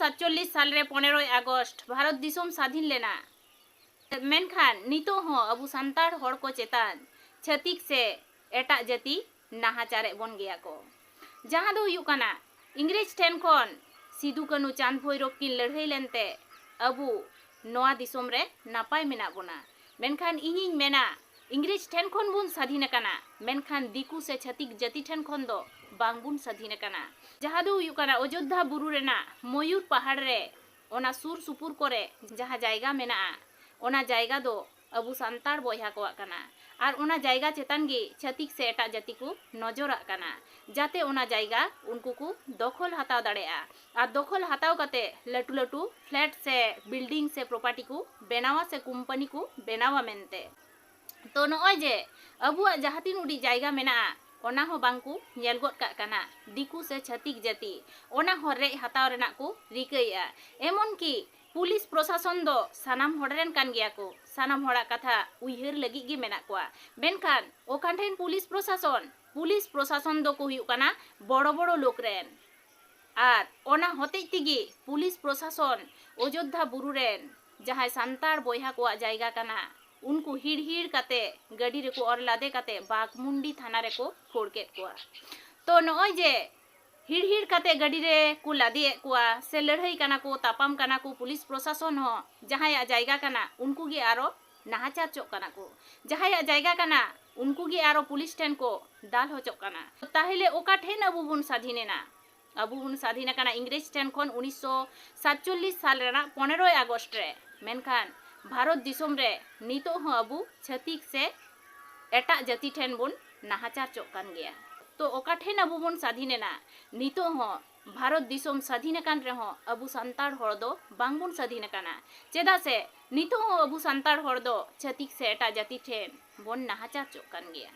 1947 साल रे 15 अगस्त भारत दिसोम स्वाधीन लेना। मेनखान नितो हो अबु संताड़ हड़ को चेतान छतिक से एटा जाति नाहाचारे बन गया को। जहां दो हुयु कना इंग्रेज ठेन खन सिदु कानु चांद भैरव किन लड़ाई लेनते अबु नोआ दिसोम रे नापाय मेना बोना। मेनखान इनिंग मेना इंग्रेज ठेन खन बुन स्वाधीन कना, मेनखान दिकु से छतिक जाति ठेन खन दो बांग बुन स्वाधीन कना। जहां दो हुयु कना अयोध्या बुरु रेना मयूर पहाड़ रे ओना सुर सुपुर करे जहां जायगा मेना ओना जायगा दो अबु संताड़ बॉयहा को कना। और ओना जायगा चेतन गे छतिक से एटा जाति को नजरा कना जाते ओना जायगा उनको को दखल हताव दाड़ेया। और दखल हताव कते लटू लटू फ्लैट से बिल्डिंग से प्रॉपर्टी को बेनावा से कंपनी को बेनावा मेनते। तो नॉय जे अबुआ जहातिन उडी जायगा मेना ओना हो बांकु नेल गद का कना दिकु से छतिक जाति ओना हो रे हताव रेना को रिकैया। एमन की पुलिस प्रशासन दो सानाम हड़रेन कान गया को, सानाम हड़ा कथा उइहर लगी गे मेना कोआ। बेनखान ओखान ठेन पुलिस प्रशासन दो को हुयु कना बड़ो बड़ो लोक रेन। आर ओना होतेज तिगी पुलिस प्रशासन अयोध्या बुरु रेन जहां संताड़ बॉयहा को जायगा कना उनको हिड़ हिड़ काते गाड़ी रे को और लादे काते बागमुंडी थाना रे को फोड़ केत कोआ। तो नॉय जे हिड़ हिड़ काते गाड़ी रे को लादे कोआ से लड़ाई कना को तापाम कना को पुलिस प्रशासन हो जहां या जायगा कना उनको गे आरो नाहाचार चोक कना को, जहां या जायगा कना उनको गे आरो पुलिस ठेन को दाल हो चोक कना। ताहले ओका ठेन अबु बुन स्वाधीनेना अबु बुन स्वाधीन कना इंग्रेज ठेन खन 1947 साल रेना 15 अगस्त रे। मेनखान भारत दिसोम रे नितो हो अबु छतिक से एटा जाति ठेन बुन नाहाचार चोक कान गया। तो ओका ठेन अबु बुन स्वाधीनेना नितो हो भारत दिसोम स्वाधीन कान रे हो अबु संताड़ हड़ दो बांग बुन स्वाधीन काना। चेदा से नितो हो अबु संताड़ हड़ दो छतिक से एटा जाति ठेन बुन नाहाचार चोक कान गया।